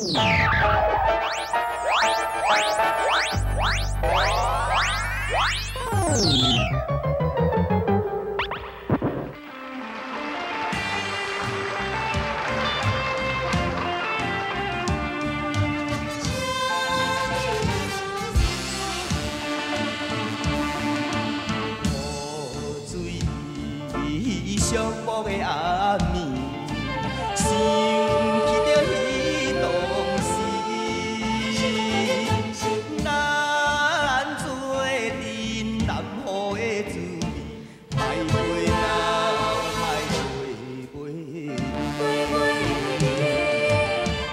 寂寞的暗暝，想起着彼当时，咱做阵南雨的滋味，徘徊脑海袂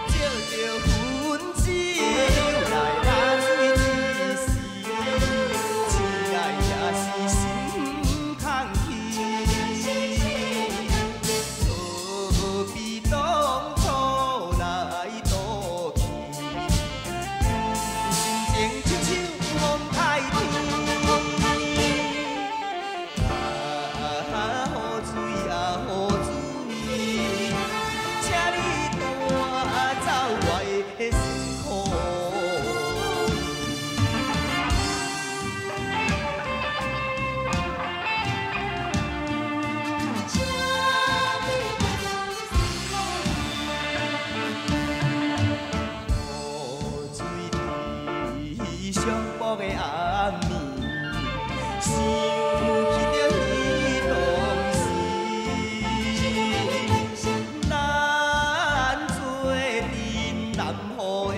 照着云酒来打水一时，亲爱也是心空虚。 何必当初来赌气？心情亲像风台天，雨水啊雨水，请你带走我的辛苦。 寂寞的暗暝，想起着彼当时，咱做阵南雨的滋味，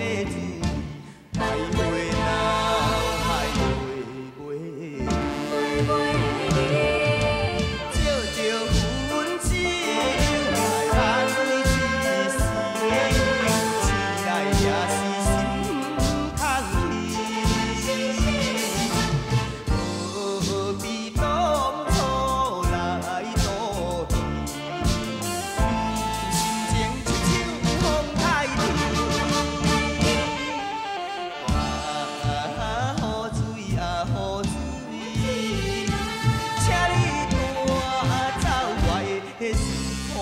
徘徊脑海袂照着云酒来打水一时，亲爱也是心空虚。 何必当初来赌气？心情亲像风台天，雨水啊雨水，请你带走我的辛苦。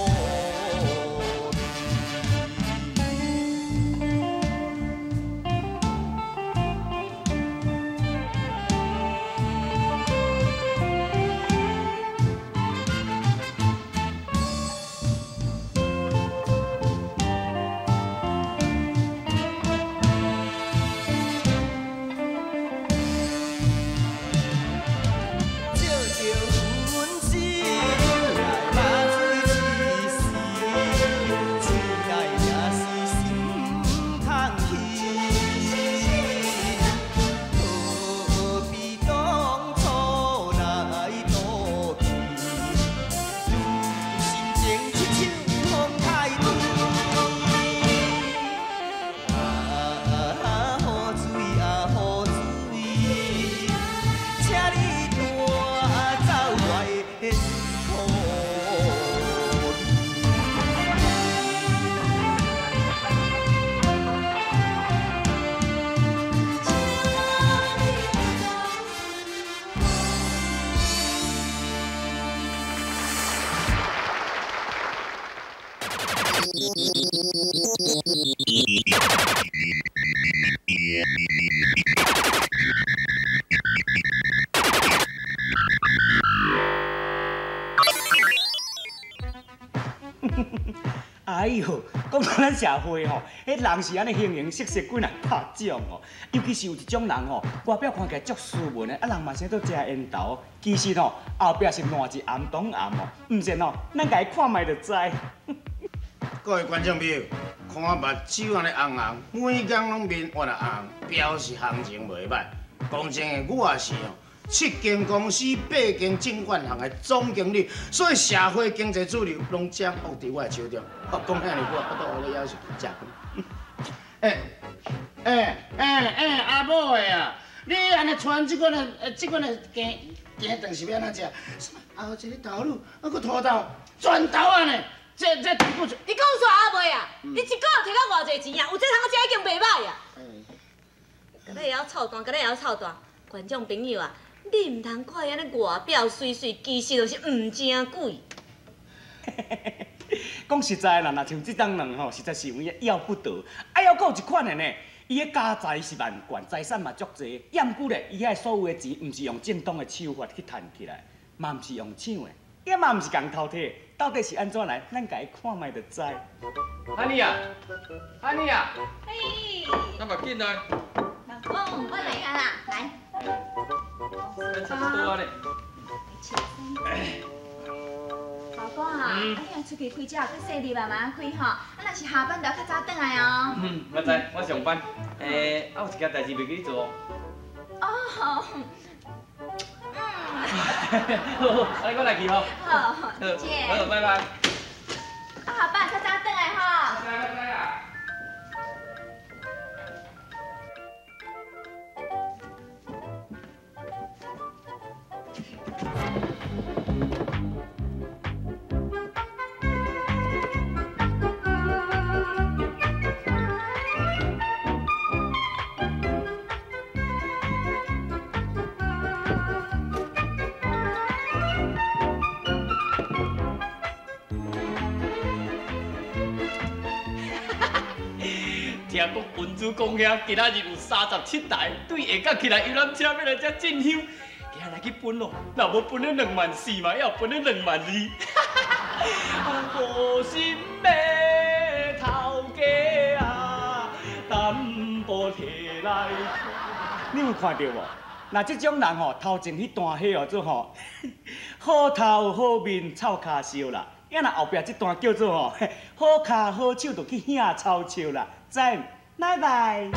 照着云酒来打水一时，亲爱也是心空虚。何必当初来赌气？心情亲像风台天，雨水啊雨水，请你带走我的辛苦。 哎呦，讲到咱社会吼，迄人是安尼形形色色，几若百种哦。尤其是有一种人吼，外表看起来足斯文的，啊人嘛生都食烟头，其实吼后壁是烂一暗当暗哦。毋是吼，咱家看卖就知。各位观众朋友，看目睭安尼红红，每工拢面换啊红，表示行情袂歹。讲真的，我也是哦，7间公司、8间证券行的总经理，所以社会经济主流拢掌握伫我的手中。讲遐尼久，我倒我咧要求食饭。阿母的啊，你安尼穿即款的羹饭是要安怎食？什么后一个头路，啊个土豆，全头安尼，这全部是。你讲煞阿妹啊？你一个月摕到偌济钱啊？有这通食已经袂歹啊！今日也要臭单，今日也要臭单，观众朋友啊，你唔通看安尼外表水水，其实就是唔正贵。讲实在啦，若像这张人吼，实在是有影要不得。啊，还有一款的呢，伊的家财是万贯，财产嘛足济。要不咧，伊遐所有的钱，毋是用正当的手法去赚起来，嘛毋是用抢的，也嘛毋是共偷摕，到底是安怎来？咱家己看卖就知。安妮啊，安妮啊，嘿，那么紧来，老公，我来啊啦，来。差不多咧。老公啊，你若出去开车，去洗日慢慢开吼。啊，若是下班就要较早转来哦。我知，我上班。有一件代志袂记你做。哦，好，安尼我来去吼。好，姐。好，拜拜。啊，下班较早转来吼。拜拜啊。听讲文主公遐今仔日有37台对下角起来游览车要来遮进香，今仔来去分咯，若无分咧24000嘛，要分咧22000。好心的头家啊，淡薄摕来。你有看到无？那这种人吼，头前迄段戏哦做吼，好头好面臭骹烧啦。呀，那后壁这段叫做吼，好骹好手就去享臭笑啦，知？拜拜。